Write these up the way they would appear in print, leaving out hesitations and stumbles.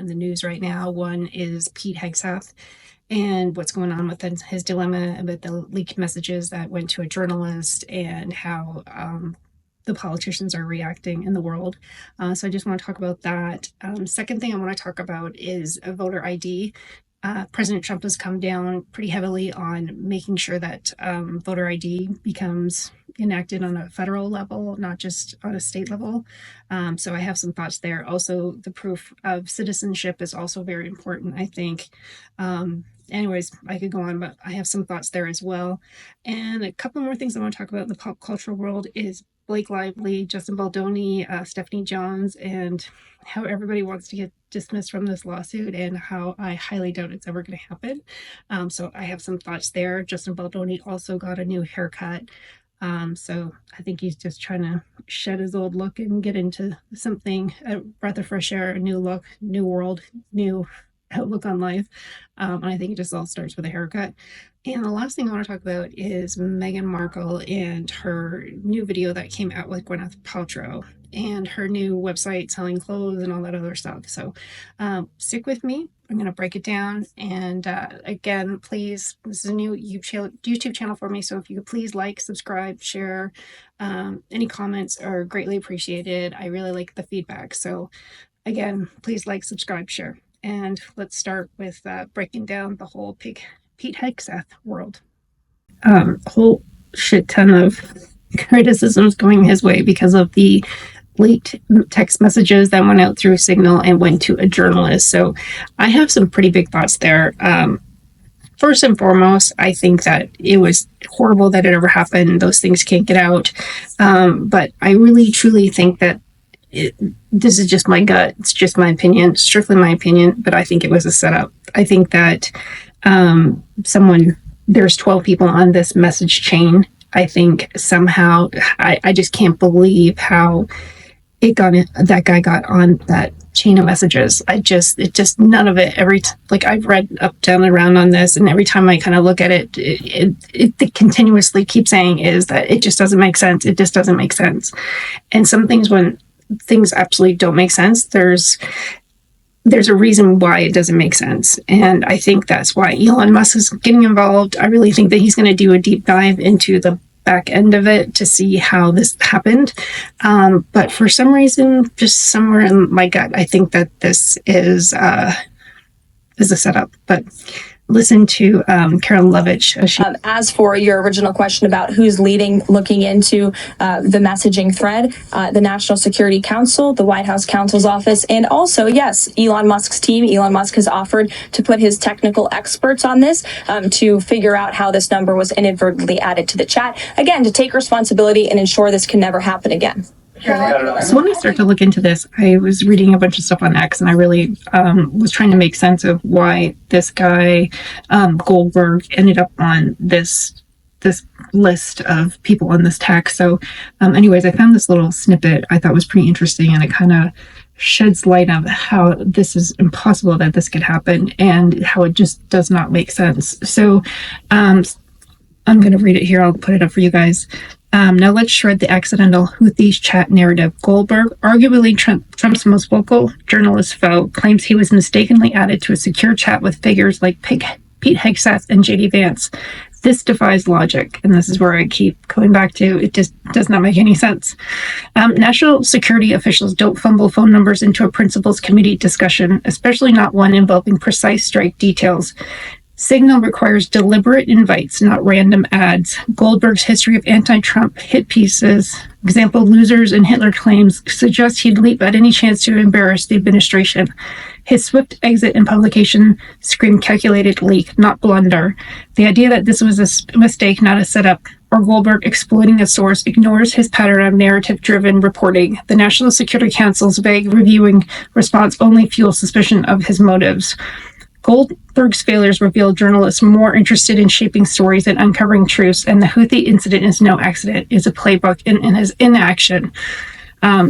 in the news right now. One is Pete Hegseth and what's going on with his dilemma about the leaked messages that went to a journalist and how the politicians are reacting in the world. So I just want to talk about that. Second thing I want to talk about is a voter ID. President Trump has come down pretty heavily on making sure that voter ID becomes enacted on a federal level, not just on a state level. So I have some thoughts there. Also, the proof of citizenship is also very important, I think. Anyways, I could go on, but I have some thoughts there as well. And a couple more things I want to talk about in the pop cultural world is Blake Lively, Justin Baldoni, Stephanie Johns, and how everybody wants to get dismissed from this lawsuit and how I highly doubt it's ever going to happen. So I have some thoughts there. Justin Baldoni also got a new haircut. So I think he's just trying to shed his old look and get into something, a breath of fresh air, a new look, new world, new outlook on life. And I think it just all starts with a haircut. And the last thing I want to talk about is Meghan Markle and her new video that came out with Gwyneth Paltrow and her new website selling clothes and all that other stuff. So stick with me. I'm going to break it down. And again, please, this is a new YouTube channel for me. So if you could please like, subscribe, share, any comments are greatly appreciated. I really like the feedback. So again, please like, subscribe, share. And let's start with breaking down the whole Pete Hegseth world. Whole shit ton of criticisms going his way because of the leaked text messages that went out through Signal and went to a journalist. So I have some pretty big thoughts there. First and foremost, I think that it was horrible that it ever happened. Those things can't get out. But I really, truly think that this is just my gut. It's just my opinion, strictly my opinion, but I think it was a setup. I think that there's 12 people on this message chain. I think somehow, I just can't believe how that guy got on that chain of messages. None of it, I've read up, down, and around on this, and every time I kind of look at it, it continuously keeps saying is that it just doesn't make sense. It just doesn't make sense. And some things, when things absolutely don't make sense, there's a reason why it doesn't make sense. And I think that's why Elon Musk is getting involved. I really think that he's going to do a deep dive into the back end of it to see how this happened. But for some reason, just somewhere in my gut, I think that this is a setup. But listen to Carolyn Lovich. As for your original question about who's looking into the messaging thread, the National Security Council, the White House counsel's office, and also, yes, Elon Musk's team. Elon Musk has offered to put his technical experts on this to figure out how this number was inadvertently added to the chat. Again, to take responsibility and ensure this can never happen again. So when I started to look into this, I was reading a bunch of stuff on X, and I really was trying to make sense of why this guy, Goldberg, ended up on this list of people on this text. So anyways, I found this little snippet I thought was pretty interesting, and it kind of sheds light on how this is impossible that this could happen and how it just does not make sense. So I'm going to read it here. I'll put it up for you guys. Now let's shred the accidental Houthis chat narrative. Goldberg, arguably Trump's most vocal journalist foe, claims he was mistakenly added to a secure chat with figures like Pete Hegseth and J.D. Vance. This defies logic, and this is where I keep going back to. It just does not make any sense. National security officials don't fumble phone numbers into a principals committee discussion, especially not one involving precise strike details. Signal requires deliberate invites, not random ads. Goldberg's history of anti-Trump hit pieces, example, losers and Hitler claims, suggest he'd leap at any chance to embarrass the administration. His swift exit and publication scream calculated leak, not blunder. The idea that this was a mistake, not a setup, or Goldberg exploiting a source ignores his pattern of narrative-driven reporting. The National Security Council's vague reviewing response only fuels suspicion of his motives. Goldberg's failures reveal journalists more interested in shaping stories than uncovering truths, and the Houthi incident is no accident. It's a playbook and is in action.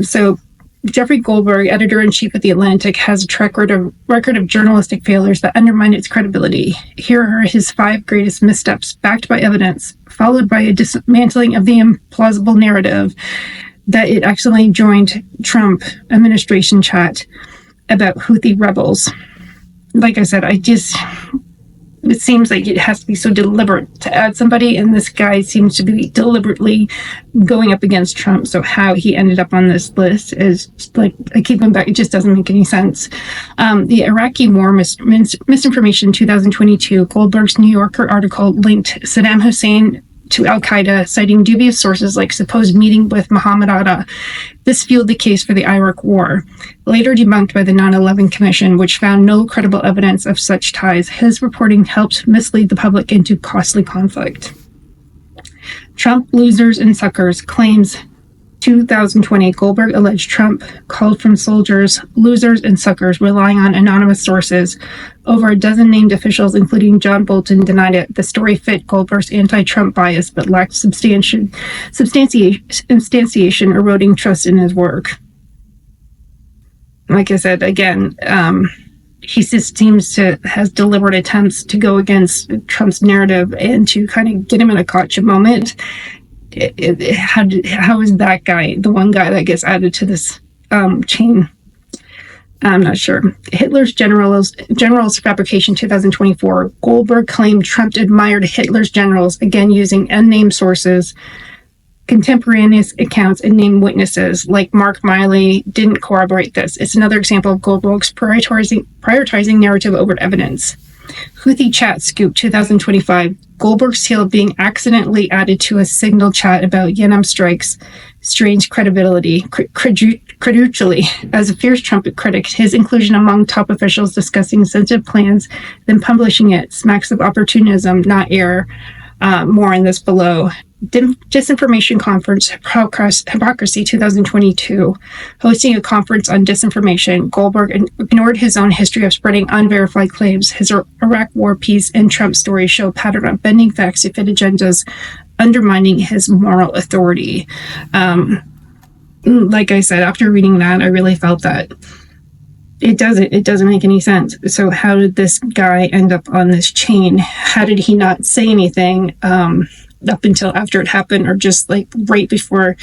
So Jeffrey Goldberg, editor-in-chief of The Atlantic, has a track record of journalistic failures that undermine its credibility. Here are his 5 greatest missteps, backed by evidence, followed by a dismantling of the implausible narrative that it accidentally joined Trump administration chat. about Houthi rebels. Like I said, it seems like it has to be so deliberate to add somebody, and this guy seems to be deliberately going up against Trump. So how he ended up on this list is like, I keep him back. It just doesn't make any sense. The Iraqi war misinformation 2022, Goldberg's New Yorker article linked Saddam Hussein to al-Qaeda, citing dubious sources like supposed meeting with Muhammad Atta. This fueled the case for the Iraq War, later debunked by the 9/11 Commission, which found no credible evidence of such ties. His reporting helped mislead the public into costly conflict. Trump losers and suckers claims 2020, Goldberg alleged Trump called from soldiers, losers, and suckers, relying on anonymous sources. Over a dozen named officials, including John Bolton, denied it. The story fit Goldberg's anti-Trump bias, but lacked substantiation, eroding trust in his work. Like I said, again, he just seems to has deliberate attempts to go against Trump's narrative and to kind of get him in a gotcha moment. How is that guy the one guy that gets added to this chain? I'm not sure. Hitler's Generals Fabrication 2024. Goldberg claimed Trump admired Hitler's generals, again using unnamed sources, contemporaneous accounts, and named witnesses like Mark Miley didn't corroborate this. It's another example of Goldberg's prioritizing narrative over evidence. Houthi chat scoop 2025. Goldberg's tale being accidentally added to a signal chat about Yemen strikes. Strange credibility. Credulity. As a fierce Trump critic, his inclusion among top officials discussing sensitive plans, then publishing it, smacks of opportunism, not error. More on this below. Disinformation Conference, Hypocrisy 2022. Hosting a conference on disinformation, Goldberg ignored his own history of spreading unverified claims. His Iraq war piece and Trump story show a pattern of bending facts to fit agendas, undermining his moral authority. Like I said, after reading that, I really felt that it doesn't make any sense. So how did this guy end up on this chain? How did he not say anything up until after it happened, or just like right before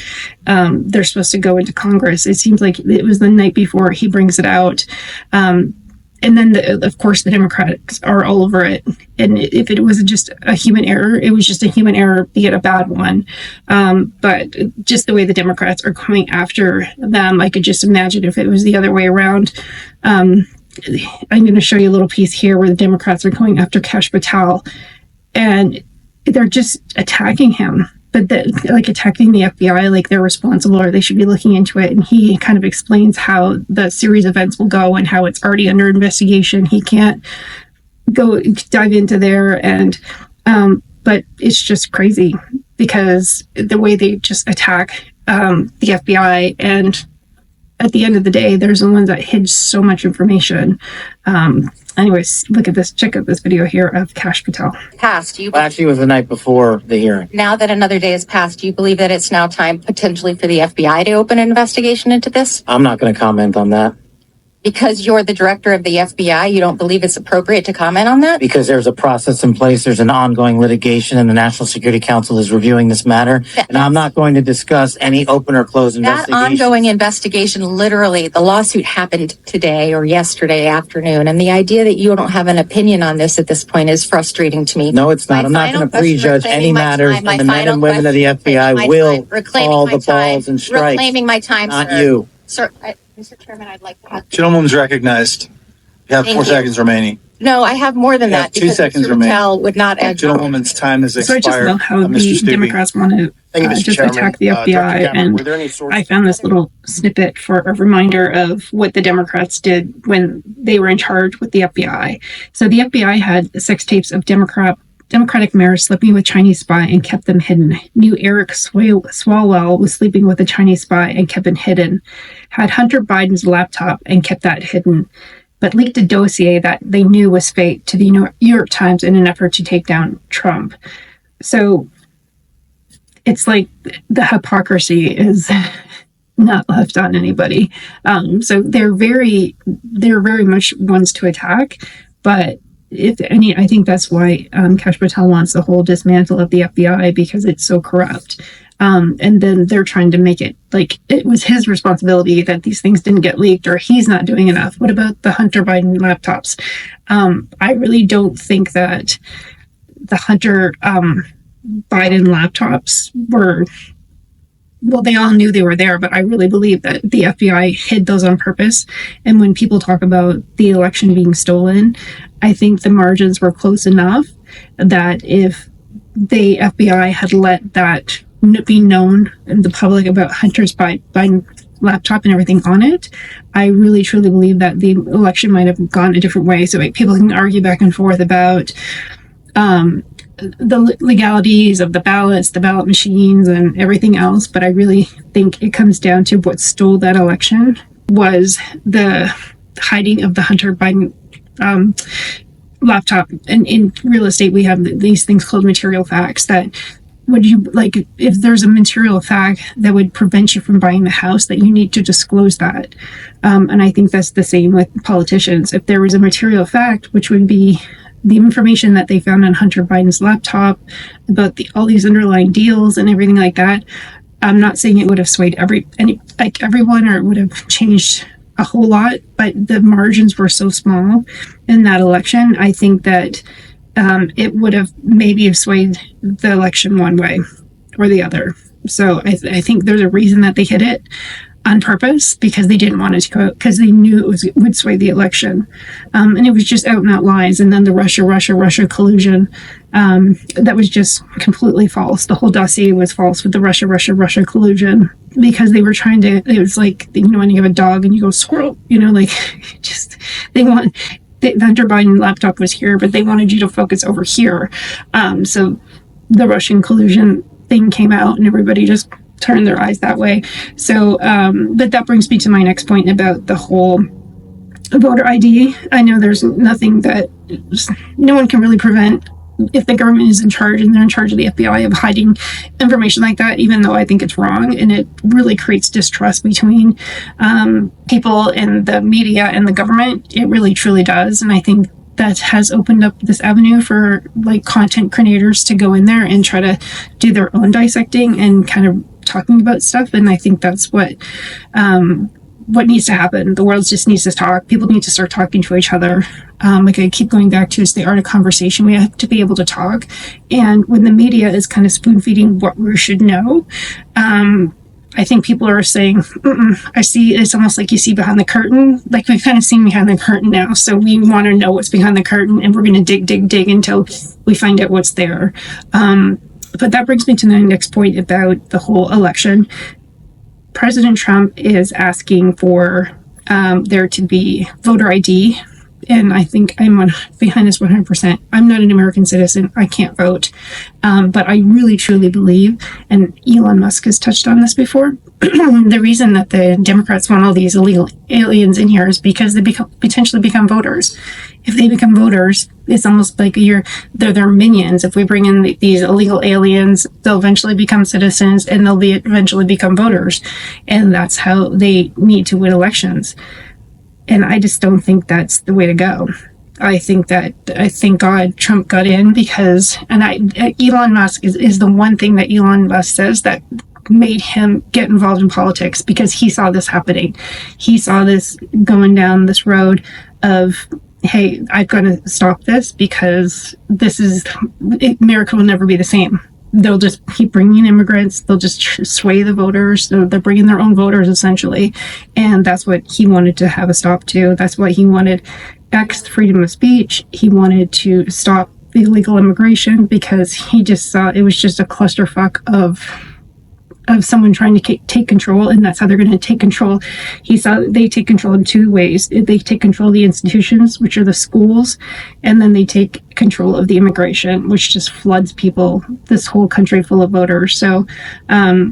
they're supposed to go into Congress? It seems like it was the night before he brings it out. And then, of course, the Democrats are all over it. And if it was just a human error, it was just a human error, be it a bad one. But just the way the Democrats are coming after them, I could just imagine if it was the other way around. I'm going to show you a little piece here where the Democrats are going after Kash Patel, and they're just attacking him. But like attacking the FBI, like they're responsible or they should be looking into it. And he kind of explains how the series of events will go and how it's already under investigation. He can't dive into there. And, but it's just crazy because the way they just attack the FBI, and at the end of the day, there's the ones that hid so much information. Anyways, look at this. Check out this video here of Kash Patel. Actually, it was the night before the hearing. Now that another day has passed, do you believe that it's now time potentially for the FBI to open an investigation into this? I'm not going to comment on that. Because you're the director of the FBI, you don't believe it's appropriate to comment on that? Because there's a process in place, there's an ongoing litigation, and the National Security Council is reviewing this matter. And I'm not going to discuss any open or closed investigation. That ongoing investigation, literally, the lawsuit happened today or yesterday afternoon. And the idea that you don't have an opinion on this at this point is frustrating to me. No, it's not. I'm not going to prejudge any matters, and the men and women of the FBI will call the balls and strikes. Reclaiming my time, not sir. you. Sir, Mr. Chairman, I'd like to have... Gentleman's recognized. You have 4 seconds remaining. No, I have more than You that. have 2 seconds remaining. Patel would not add... Gentleman's time has So I expired. just love how the Democrats want to just attack the FBI, and I found this little snippet for a reminder of what the Democrats did when they were in charge with the FBI. So the FBI had sex tapes of Democratic mayors sleeping with Chinese spy and kept them hidden. Knew Eric Swalwell was sleeping with a Chinese spy and kept it hidden. Had Hunter Biden's laptop and kept that hidden. But leaked a dossier that they knew was fake to the New York Times in an effort to take down Trump. So it's like the hypocrisy is not left on anybody. So they're very much ones to attack, but if any, I think that's why Kash Patel wants the whole dismantle of the FBI, because it's so corrupt. And then they're trying to make it like it was his responsibility that these things didn't get leaked, or he's not doing enough. What about the Hunter Biden laptops? I really don't think that the Hunter Biden laptops were, well, they all knew they were there, but I really believe that the FBI hid those on purpose. And when people talk about the election being stolen, I think the margins were close enough that if the FBI had let that be known in the public about Hunter's Biden laptop and everything on it, I really truly believe that the election might have gone a different way. So people can argue back and forth about the legalities of the ballots, the ballot machines, and everything else. But I really think it comes down to what stole that election was the hiding of the Hunter Biden laptop. And in real estate, we have these things called material facts that would you like, if there's a material fact that would prevent you from buying the house, that you need to disclose that. And I think that's the same with politicians. If there was a material fact, which would be the information that they found on Hunter Biden's laptop about all these underlying deals and everything like that, I'm not saying it would have swayed everyone, or it would have changed a whole lot, but the margins were so small in that election. I think that it would have maybe swayed the election one way or the other. So I think there's a reason that they hid it on purpose, because they didn't want it to go, because they knew it would sway the election. And it was just out and out lies. And then the Russia collusion, that was just completely false. The whole dossier was false with the Russia collusion, because they were trying to, it was like, when you have a dog and you go squirrel, like just, the Hunter Biden laptop was here, but they wanted you to focus over here. So the Russian collusion thing came out and everybody just turned their eyes that way. So, but that brings me to my next point about the whole voter ID. I know there's nothing that no one can really prevent if the government is in charge and they're in charge of the FBI of hiding information like that, even though I think it's wrong. And it really creates distrust between people and the media and the government. It really, truly does. And I think that has opened up this avenue for like content creators to go in there and try to do their own dissecting and kind of talking about stuff. And I think that's what needs to happen. The world just needs to talk. People need to start talking to each other. Like I keep going back to, is the art of conversation. We have to be able to talk. And when the media is kind of spoon feeding what we should know, I think people are saying, I see, it's almost like you see behind the curtain. Like we've kind of seen behind the curtain now. So we want to know what's behind the curtain, and we're going to dig until we find out what's there. But that brings me to the next point about the whole election. President Trump is asking for there to be voter ID. And I think I'm behind this 100%. I'm not an American citizen. I can't vote. But I really, truly believe, and Elon Musk has touched on this before, the reason that the Democrats want all these illegal aliens in here is because they potentially become voters. If they become voters, it's almost like they're their minions. If we bring in these illegal aliens, they'll eventually become citizens and they'll eventually become voters. And that's how they need to win elections. And I just don't think that's the way to go. I thank God Trump got in because, Elon Musk is the one thing that Elon Musk says that made him get involved in politics, because he saw this happening. He saw this going down this road of, hey, I've got to stop this, because America will never be the same. They'll just keep bringing immigrants. They'll just sway the voters. They're bringing their own voters, essentially. And that's what he wanted to have a stop to. That's why he wanted freedom of speech. He wanted to stop the illegal immigration, because he just saw it was just a clusterfuck of someone trying to take control, and that's how they're going to take control. He saw they take control in two ways. They take control of the institutions, which are the schools, and then they take control of the immigration, which just floods this whole country full of voters. So I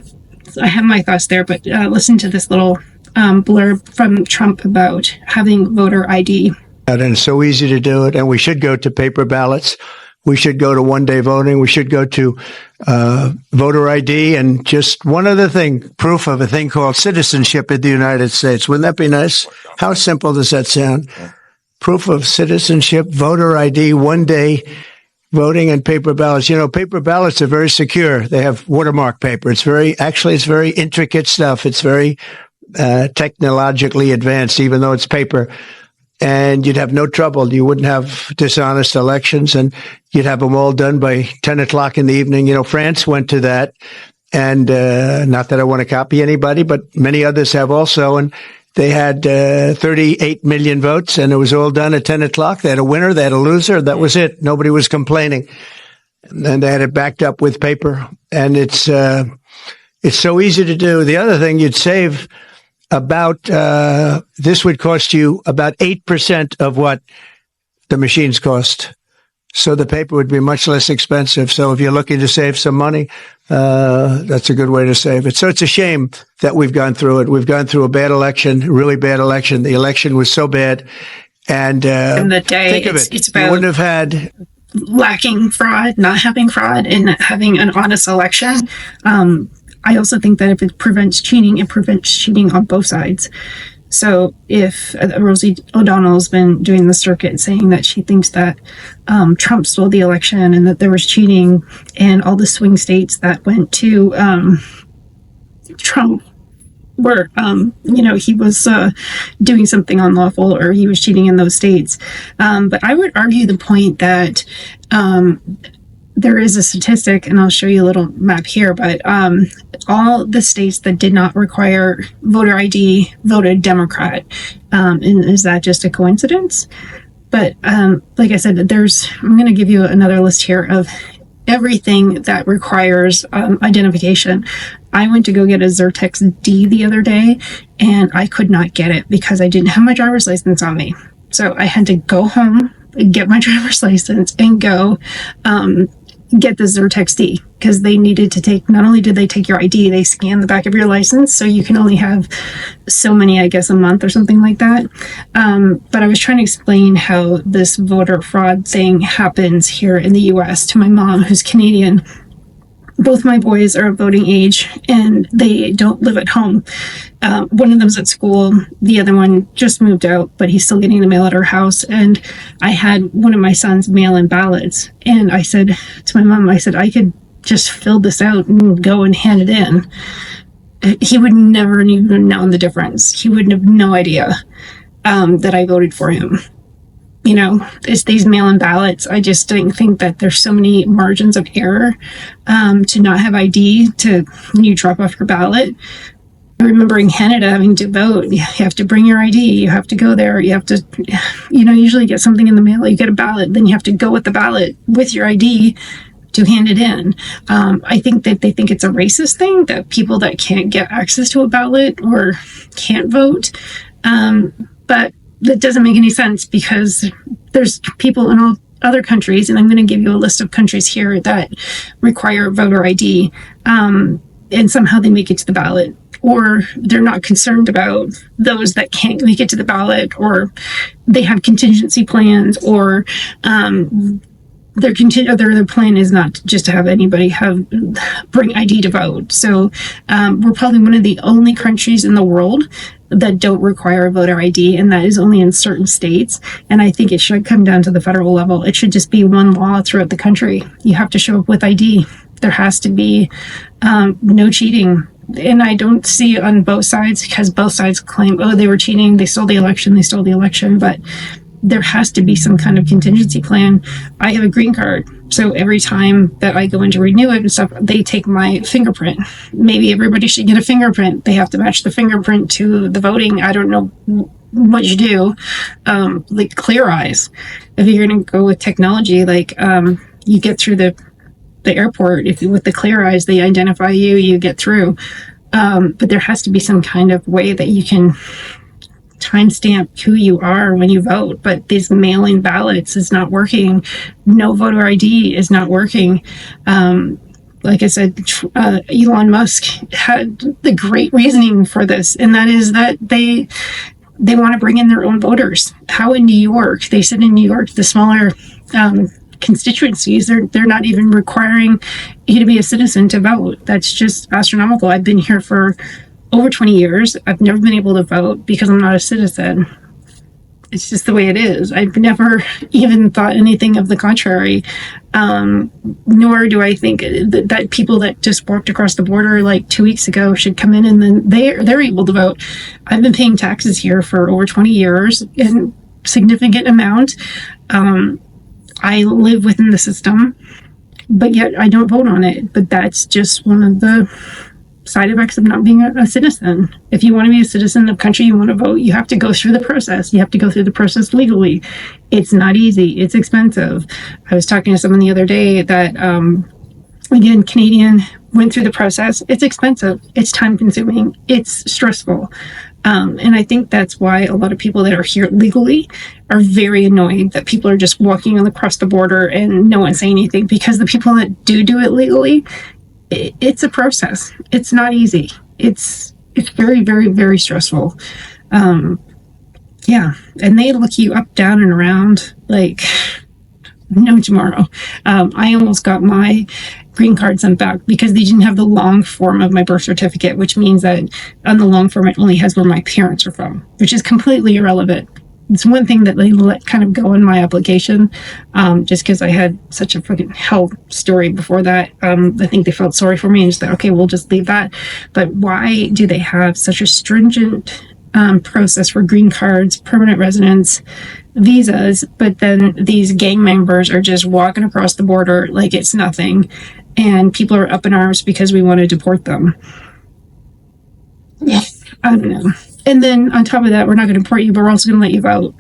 have my thoughts there, but listen to this little blurb from Trump about having voter ID. And it's so easy to do it, and we should go to paper ballots. We should go to one-day voting. We should go to voter ID. And just one other thing, proof of a thing called citizenship in the United States. Wouldn't that be nice? How simple does that sound? Proof of citizenship, voter ID, one day voting and paper ballots. Paper ballots are very secure. They have watermark paper. It's very intricate stuff. It's very technologically advanced, even though it's paper. And you'd have no trouble. You wouldn't have dishonest elections, and you'd have them all done by 10 o'clock in the evening. France went to that. And not that I want to copy anybody, but many others have also. And they had 38 million votes, and it was all done at 10 o'clock. They had a winner, they had a loser. That was it. Nobody was complaining. And they had it backed up with paper. And it's so easy to do. The other thing, you'd save about, this would cost you about 8% of what the machines cost. So the paper would be much less expensive. So if you're looking to save some money, that's a good way to save it. So it's a shame that we've gone through it. We've gone through a bad election, really bad election. The election was so bad. And in the day, think of it. It's You about wouldn't have had lacking fraud, not having fraud, and having an honest election. I also think that if it prevents cheating, it prevents cheating on both sides. So if Rosie O'Donnell's been doing the circuit saying that she thinks that Trump stole the election and that there was cheating, and all the swing states that went to Trump where, he was doing something unlawful or he was cheating in those states. But I would argue the point that there is a statistic, and I'll show you a little map here, but all the states that did not require voter ID voted Democrat. And is that just a coincidence? But like I said, I'm going to give you another list here of everything that requires identification. I went to go get a Xertex D the other day, and I could not get it because I didn't have my driver's license on me. So I had to go home, get my driver's license, and go get the Xertex D, because they needed to take, not only did they take your ID, they scan the back of your license, so you can only have so many, I guess, a month or something like that. But I was trying to explain how this voter fraud thing happens here in the US to my mom, who's Canadian. Both my boys are of voting age, and they don't live at home. One of them's at school. The other one just moved out, but he's still getting the mail at our house. And I had one of my sons mail in ballots. And I said to my mom, I could just fill this out and go and hand it in. He would never even known the difference. He would have no idea that I voted for him. It's these mail-in ballots. I just don't think that there's so many margins of error to not have ID when you drop off your ballot. I remember in Canada having to vote. You have to bring your ID. You have to go there. You have to, usually get something in the mail. You get a ballot. Then you have to go with the ballot with your ID to hand it in. I think that they think it's a racist thing, that people that can't get access to a ballot or can't vote. But that doesn't make any sense, because there's people in all other countries, and I'm going to give you a list of countries here that require voter ID, and somehow they make it to the ballot, or they're not concerned about those that can't make it to the ballot, or they have contingency plans, or their plan is not just to have anybody bring ID to vote. So we're probably one of the only countries in the world that don't require a voter ID, and that is only in certain states. And I think it should come down to the federal level. It should just be one law throughout the country. You have to show up with ID. There has to be no cheating. And I don't see on both sides, because both sides claim, oh, they were cheating, they stole the election, but there has to be some kind of contingency plan. I have a green card, so every time that I go in to renew it and stuff, they take my fingerprint. Maybe everybody should get a fingerprint. They have to match the fingerprint to the voting. I don't know what you do. Like Clear Eyes. If you're going to go with technology, you get through the airport, with the Clear Eyes, they identify you, you get through. But there has to be some kind of way that you can timestamp who you are when you vote. But these mail-in ballots is not working. No voter ID is not working. Like I said, Elon Musk had the great reasoning for this, and that is that they want to bring in their own voters. How in New York, they said in New York, the smaller constituencies, they're not even requiring you to be a citizen to vote. That's just astronomical. I've been here for over 20 years. I've never been able to vote because I'm not a citizen. it's just the way it is. I've never even thought anything of the contrary. Nor do I think that people that just walked across the border like 2 weeks ago should come in and then they're able to vote. I've been paying taxes here for over 20 years in significant amount. I live within the system, but yet I don't vote on it. But that's just one of the side effects of not being a citizen. If you want to be a citizen of the country, you want to vote, you have to go through the process. You have to go through the process legally. It's not easy. It's expensive. I was talking to someone the other day that, again, Canadian, went through the process. It's expensive. It's time consuming. It's stressful. And I think that's why a lot of people that are here legally are very annoyed that people are just walking across the border and no one's saying anything, because the people that do it legally, it's a process. It's not easy. It's very, very, very stressful. Yeah. And they look you up, down, and around like no tomorrow. I almost got my green card sent back because they didn't have the long form of my birth certificate, which means that on the long form, it only has where my parents are from, which is completely irrelevant. It's one thing that they let kind of go in my application, just because I had such a fucking hell story before that. I think they felt sorry for me and just thought, okay, we'll just leave that. But why do they have such a stringent process for green cards, permanent residence, visas, but then these gang members are just walking across the border like it's nothing, and people are up in arms because we want to deport them? I don't know. And then on top of that, we're not going to deport you, but we're also going to let you vote.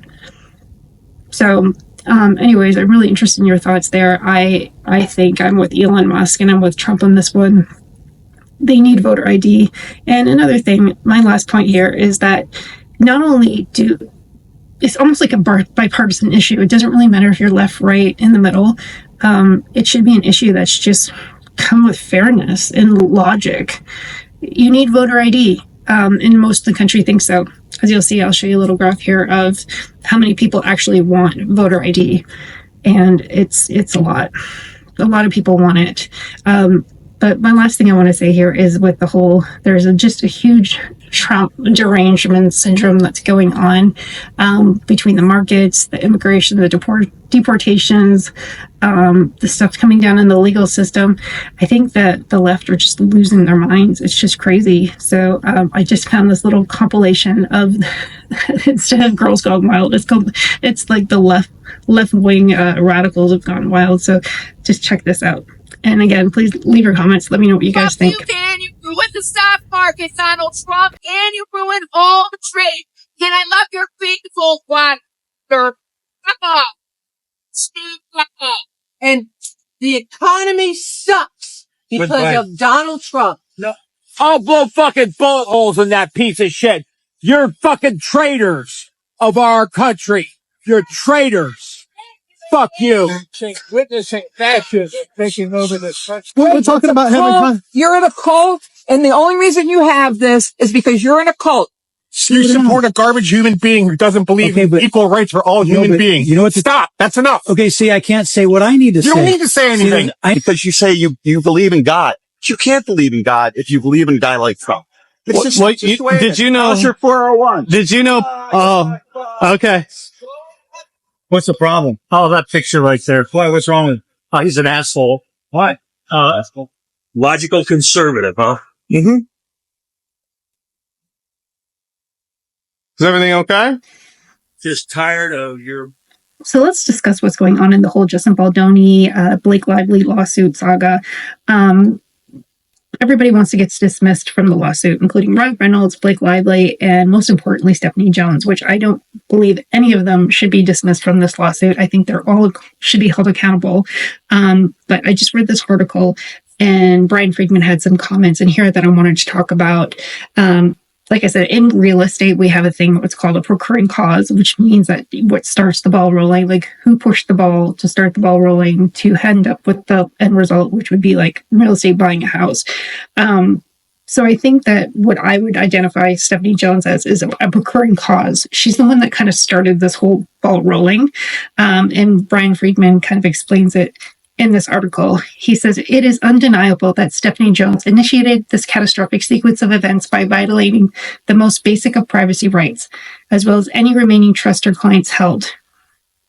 So, anyways, I'm really interested in your thoughts there. I think I'm with Elon Musk and I'm with Trump on this one. They need voter ID. And another thing, my last point here is that not only it's almost like a bipartisan issue. It doesn't really matter if you're left, right, in the middle. It should be an issue that's just come with fairness and logic. You need voter ID. And most of the country thinks so. As you'll see, I'll show you a little graph here of how many people actually want voter ID. And it's a lot. A lot of people want it. But my last thing I want to say here is with the whole, there's just a huge Trump derangement syndrome that's going on between the markets, the immigration, the deportations, the stuff coming down in the legal system. I think that the left are just losing their minds. It's just crazy. So I just found this little compilation of, instead of Girls Gone Wild, it's like the left wing radicals have gone wild. So just check this out. And again, please leave your comments. Let me know what you guys think. You can. You ruined the stock market, Donald Trump, and you ruined all the trade. And I love your faithful one. Fuck off. Fuck off. And the economy sucks because of Donald Trump. No. I'll blow fucking bullet holes in that piece of shit. You're fucking traitors of our country. You're traitors. Fuck you. Witnessing fascists taking over this country. We're talking about having. You're in a cult, and the only reason you have this is because you're in a cult. You support a garbage human being who doesn't believe in equal rights for all human beings. You know what? Stop. That's enough. Okay, see, I can't say what I need to say. You don't need to say anything. Because you say you believe in God. You can't believe in God if you believe in a guy like Trump. Did you know? How's your 401? Did you know? Oh, okay. What's the problem? Oh, that picture right there. Why? What's wrong with him? Oh, he's an asshole. Why? Logical conservative, huh? Mm-hmm. Is everything okay? Just tired of your... So let's discuss what's going on in the whole Justin Baldoni, Blake Lively lawsuit saga. Everybody wants to get dismissed from the lawsuit, including Ryan Reynolds, Blake Lively, and most importantly, Stephanie Jones, which I don't believe any of them should be dismissed from this lawsuit. I think they're all should be held accountable. But I just read this article, and Brian Friedman had some comments in here that I wanted to talk about. Like I said, in real estate, we have a thing, what's called a procuring cause, which means that what starts the ball rolling, like who pushed the ball to start the ball rolling to end up with the end result, which would be like real estate buying a house. So I think that what I would identify Stephanie Jones as is a procuring cause. She's the one that kind of started this whole ball rolling. And Brian Friedman kind of explains it in this article. He says, "It is undeniable that Stephanie Jones initiated this catastrophic sequence of events by violating the most basic of privacy rights, as well as any remaining trust her clients held."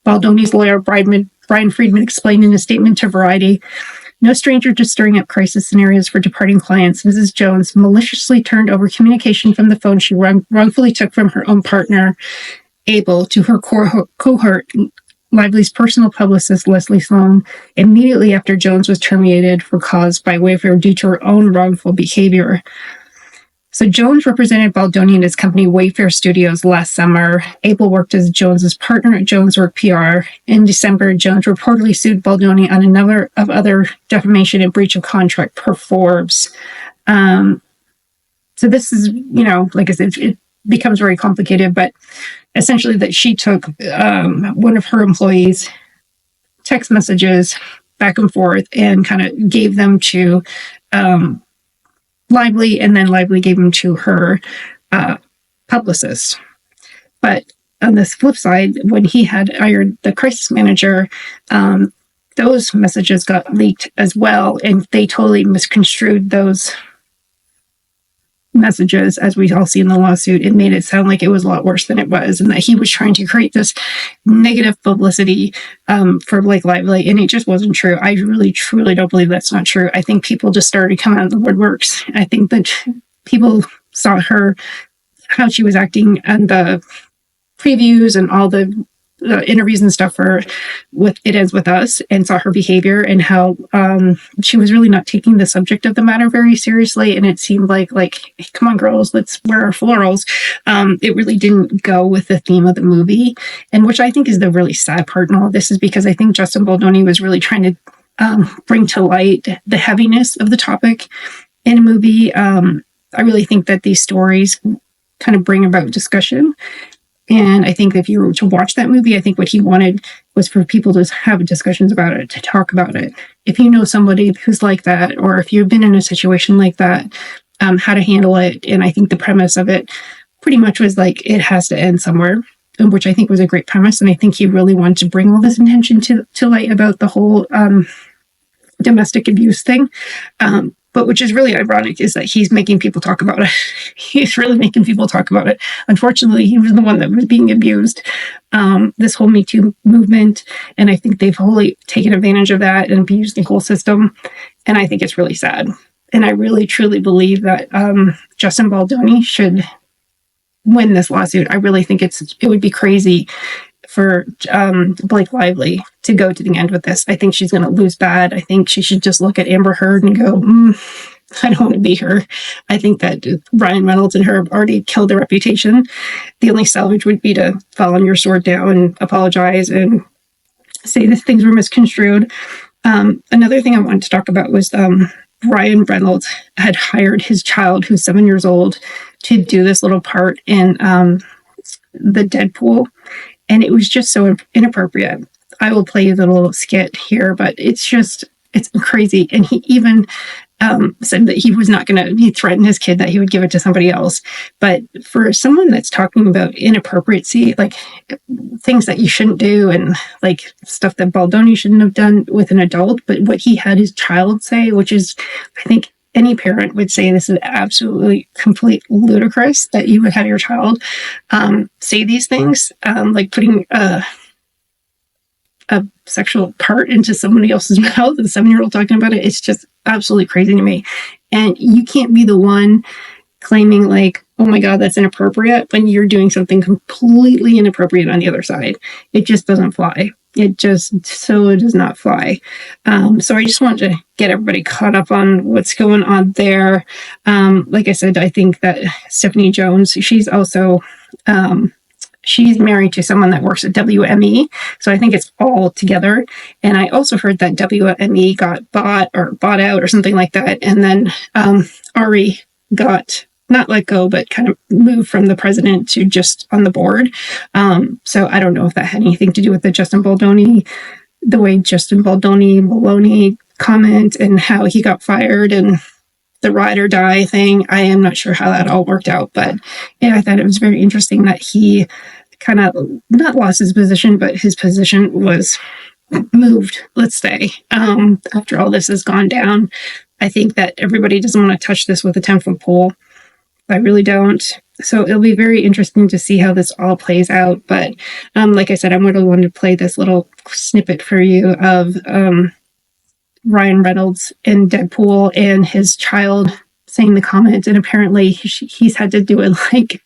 Baldoni's lawyer, Brian Friedman, explained in a statement to Variety, "No stranger to stirring up crisis scenarios for departing clients, Mrs. Jones maliciously turned over communication from the phone she wrongfully took from her own partner, Abel, to her cohort, Lively's personal publicist, Leslie Sloan, immediately after Jones was terminated for cause by Wayfair due to her own wrongful behavior." So Jones represented Baldoni and his company Wayfair Studios last summer. Abel worked as Jones's partner at Jones Work PR. In December, Jones reportedly sued Baldoni on a number of other defamation and breach of contract per Forbes. So this is, like I said, it becomes very complicated, but essentially that she took one of her employees' text messages back and forth and kind of gave them to Lively, and then Lively gave them to her publicist. But on this flip side, when he had hired the crisis manager, those messages got leaked as well, and they totally misconstrued those messages, as we all see in the lawsuit. It made it sound like it was a lot worse than it was, and that he was trying to create this negative publicity for Blake Lively, and it just wasn't true. I really, truly don't believe that's not true. I think people just started coming out of the woodworks. I think that people saw her, how she was acting, and the previews and all the interviews and stuff for with It Ends With Us, and saw her behavior and how she was really not taking the subject of the matter very seriously. And it seemed like, hey, come on, girls, let's wear our florals. It really didn't go with the theme of the movie, and which I think is the really sad part in all of this, is because I think Justin Baldoni was really trying to bring to light the heaviness of the topic in a movie. I really think that these stories kind of bring about discussion. And I think if you were to watch that movie, I think what he wanted was for people to have discussions about it, to talk about it. If you know somebody who's like that, or if you've been in a situation like that, how to handle it. And I think the premise of it pretty much was like, it has to end somewhere, which I think was a great premise. And I think he really wanted to bring all this attention to light about the whole domestic abuse thing. But which is really ironic is that he's making people talk about it. He's really making people talk about it. Unfortunately, he was the one that was being abused. This whole Me Too movement. And I think they've wholly taken advantage of that and abused the whole system. And I think it's really sad. And I really, truly believe that Justin Baldoni should win this lawsuit. I really think it would be crazy for Blake Lively to go to the end with this. I think she's going to lose bad. I think she should just look at Amber Heard and go, I don't want to be her. I think that Ryan Reynolds and her have already killed their reputation. The only salvage would be to fall on your sword down and apologize and say that things were misconstrued. Another thing I wanted to talk about was Ryan Reynolds had hired his child, who's 7 years old, to do this little part in the Deadpool. And it was just so inappropriate. I will play you the little skit here, but it's crazy. And he even said that he was not going to, he threatened his kid that he would give it to somebody else. But for someone that's talking about inappropriacy, like things that you shouldn't do and like stuff that Baldoni shouldn't have done with an adult, but what he had his child say, which is, I think, any parent would say this is absolutely complete ludicrous that you would have your child say these things, like putting a sexual part into somebody else's mouth, and a 7-year-old talking about it. It's just absolutely crazy to me. And you can't be the one claiming like, oh my God, that's inappropriate, when you're doing something completely inappropriate on the other side. It just doesn't fly. It just so does not fly. So I just want to get everybody caught up on what's going on there. Like I said, I think that Stephanie Jones, she's also, she's married to someone that works at WME. So I think it's all together. And I also heard that WME got bought out or something like that. And then Ari got not let go, but kind of moved from the president to just on the board. So I don't know if that had anything to do with the way Justin Baldoni comment and how he got fired and the ride or die thing. I am not sure how that all worked out, but yeah, I thought it was very interesting that he kind of not lost his position, but his position was moved, let's say, after all this has gone down. I think that everybody doesn't want to touch this with a 10-foot pole. I really don't. So it'll be very interesting to see how this all plays out. But like I said, I'm going to want to play this little snippet for you of Ryan Reynolds in Deadpool and his child saying the comment. And apparently he's had to do it like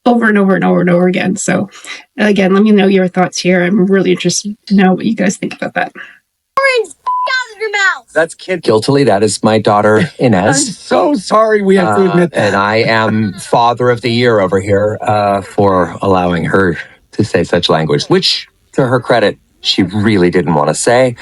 over and over and over and over again. So again, let me know your thoughts here. I'm really interested to know what you guys think about that. That's kid guiltily. That is my daughter Inez. I'm so sorry we have to admit that. And I am father of the year over here for allowing her to say such language, which, to her credit, she really didn't want to say,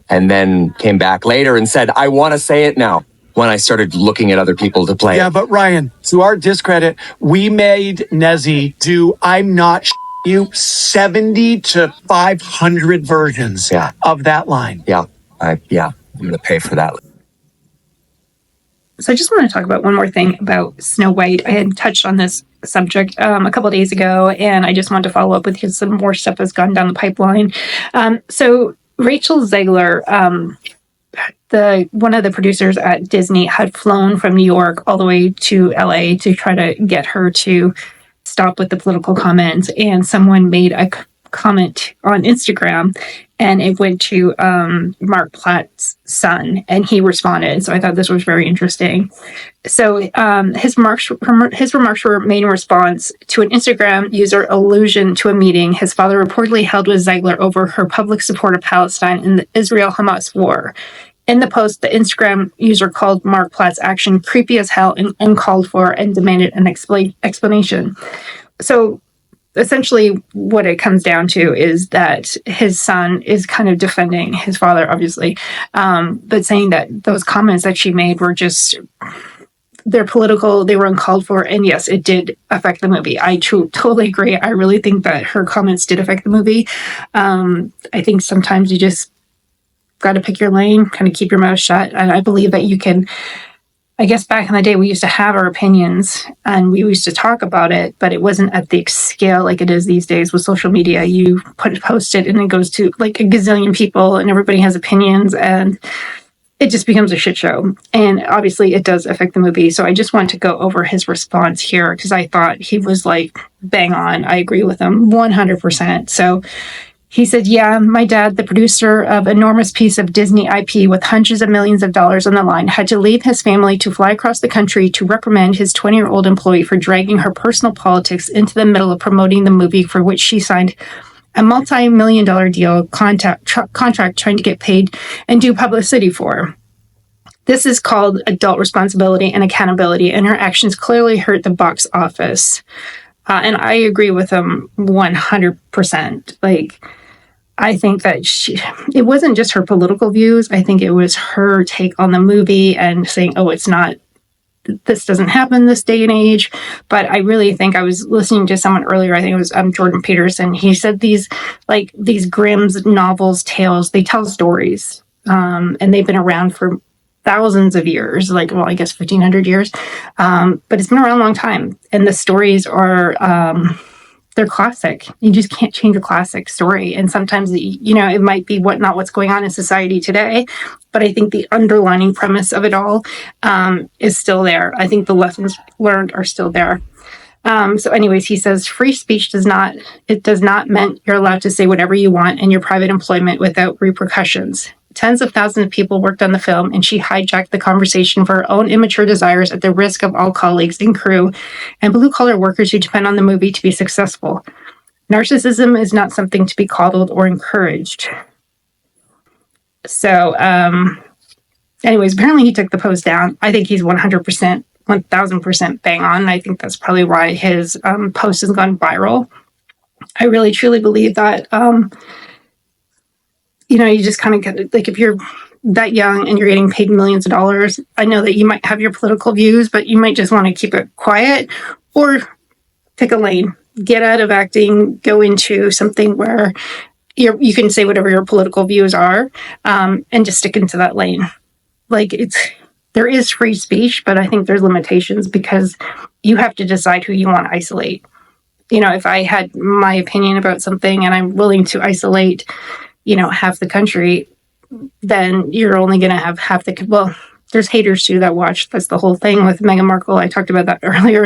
and then came back later and said, "I want to say it now." When I started looking at other people to play. Yeah, but Ryan, to our discredit, we made Nezzy do "I'm not you" 70 to 500 versions of that line. Yeah, I'm going to pay for that. So I just want to talk about one more thing about Snow White. I had touched on this subject a couple of days ago, and I just wanted to follow up with because some more stuff has gone down the pipeline. So Rachel Zegler, one of the producers at Disney, had flown from New York all the way to LA to try to get her to stop with the political comments. And someone made a comment on Instagram, and it went to Mark Platt's son, and he responded. So I thought this was very interesting. So his remarks were made in response to an Instagram user allusion to a meeting his father reportedly held with Zegler over her public support of Palestine in the Israel-Hamas war. In the post, the Instagram user called Mark Platt's action creepy as hell and uncalled for and demanded an explanation. So essentially what it comes down to is that his son is kind of defending his father, obviously, but saying that those comments that she made were just, they're political, they were uncalled for, and yes, it did affect the movie. I totally agree. I really think that her comments did affect the movie. I think sometimes you just got to pick your lane, kind of keep your mouth shut, and I believe that you can. I guess back in the day, we used to have our opinions and we used to talk about it, but it wasn't at the scale like it is these days with social media. You post it and it goes to like a gazillion people and everybody has opinions and it just becomes a shit show. And obviously it does affect the movie. So I just want to go over his response here because I thought he was like bang on. I agree with him 100%. So he said, yeah, my dad, the producer of enormous piece of Disney IP with hundreds of millions of dollars on the line, had to leave his family to fly across the country to reprimand his 20-year-old employee for dragging her personal politics into the middle of promoting the movie for which she signed a multi-million-dollar deal contract trying to get paid and do publicity for. This is called adult responsibility and accountability, and her actions clearly hurt the box office. And I agree with him 100%. Like, I think that it wasn't just her political views. I think it was her take on the movie and saying, oh, this doesn't happen this day and age. But I really think I was listening to someone earlier, I think it was Jordan Peterson. He said these Grimm's novels, tales, they tell stories. And they've been around for thousands of years, I guess 1,500 years. But it's been around a long time. And the stories are, they're classic. You just can't change a classic story. And sometimes, it might be not what's going on in society today, but I think the underlining premise of it all is still there. I think the lessons learned are still there. So anyways, he says, free speech does not mean you're allowed to say whatever you want in your private employment without repercussions. Tens of thousands of people worked on the film, and she hijacked the conversation for her own immature desires at the risk of all colleagues and crew and blue-collar workers who depend on the movie to be successful. Narcissism is not something to be coddled or encouraged. So, anyways, apparently he took the post down. I think he's 100%, 1,000% bang on. I think that's probably why his post has gone viral. I really, truly believe that you just kind of get, like, if you're that young and you're getting paid millions of dollars, I know that you might have your political views, but you might just want to keep it quiet or pick a lane, get out of acting, go into something where you can say whatever your political views are, and just stick into that lane. There is free speech, but I think there's limitations because you have to decide who you want to isolate. If I had my opinion about something and I'm willing to isolate half the country, then you're only going to have half the, well, there's haters too that watch. That's the whole thing with Meghan Markle. I talked about that earlier.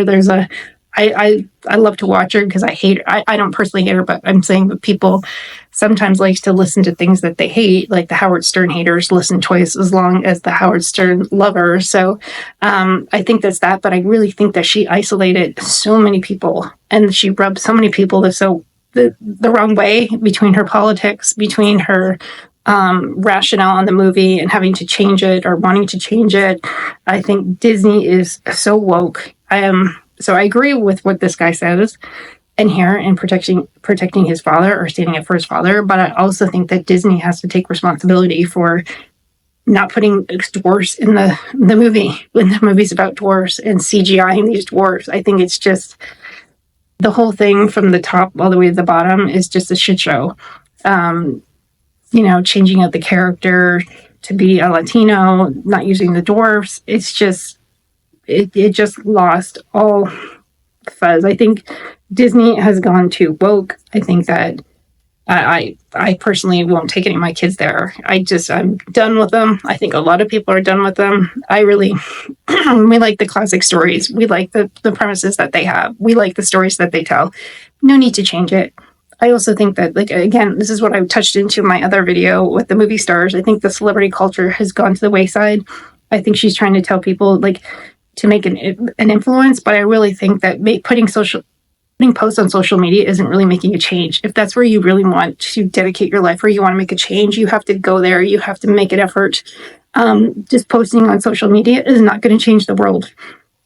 I love to watch her because I don't personally hate her, but I'm saying that people sometimes like to listen to things that they hate, like the Howard Stern haters listen twice as long as the Howard Stern lovers. So I think that's that, but I really think that she isolated so many people and she rubbed so many people the wrong way between her politics, between her rationale on the movie and having to change it or wanting to change it. I think Disney is so woke. So I agree with what this guy says in here in protecting his father or standing up for his father, but I also think that Disney has to take responsibility for not putting dwarfs in the movie when the movie's about dwarfs and CGIing these dwarfs. I think it's just the whole thing from the top all the way to the bottom is just a shit show. Changing out the character to be a Latino, not using the dwarfs. It's just, it just lost all fuzz. I think Disney has gone too woke. I think that I personally won't take any of my kids there. I'm done with them. I think a lot of people are done with them. We like the classic stories. We like the premises that they have. We like the stories that they tell. No need to change it. I also think that, again, this is what I touched into my other video with the movie stars. I think the celebrity culture has gone to the wayside. I think she's trying to tell people, to make an influence, but I really think that putting posts on social media isn't really making a change. If that's where you really want to dedicate your life or you want to make a change, you have to go there. You have to make an effort. Just posting on social media is not going to change the world.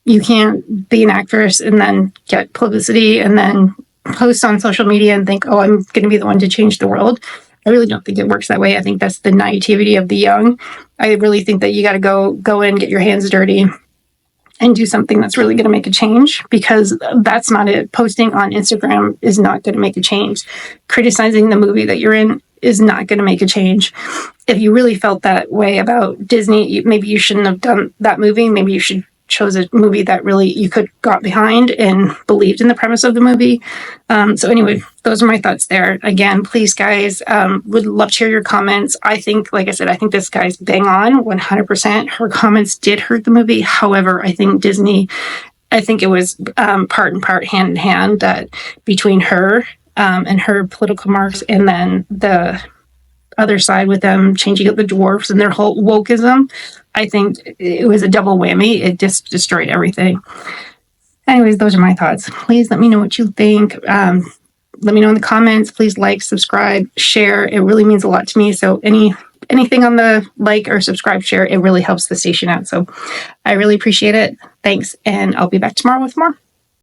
You can't be an actress and then get publicity and then post on social media and think, oh, I'm going to be the one to change the world. I really don't think it works that way. I think that's the naivety of the young. I really think that you got to go in, get your hands dirty, and do something that's really going to make a change, because that's not it. Posting on Instagram is not going to make a change. Criticizing the movie that you're in is not going to make a change. If you really felt that way about Disney, maybe you shouldn't have done that movie. Maybe you should chose a movie that really you could got behind and believed in the premise of the movie. So anyway, those are my thoughts there. Again, please, guys, would love to hear your comments. I think, like I said, I think this guy's bang on 100%. Her comments did hurt the movie. However, I think Disney, I think it was part and part, hand in hand, that between her and her political marks and then the other side with them changing up the dwarfs and their whole wokeism, I think it was a double whammy. It just destroyed everything. Anyways, those are my thoughts. Please let me know what you think. Let me know in the comments. Please like, subscribe, share. It really means a lot to me. So anything on the like or subscribe, share, it really helps the station out. So I really appreciate it. Thanks. And I'll be back tomorrow with more.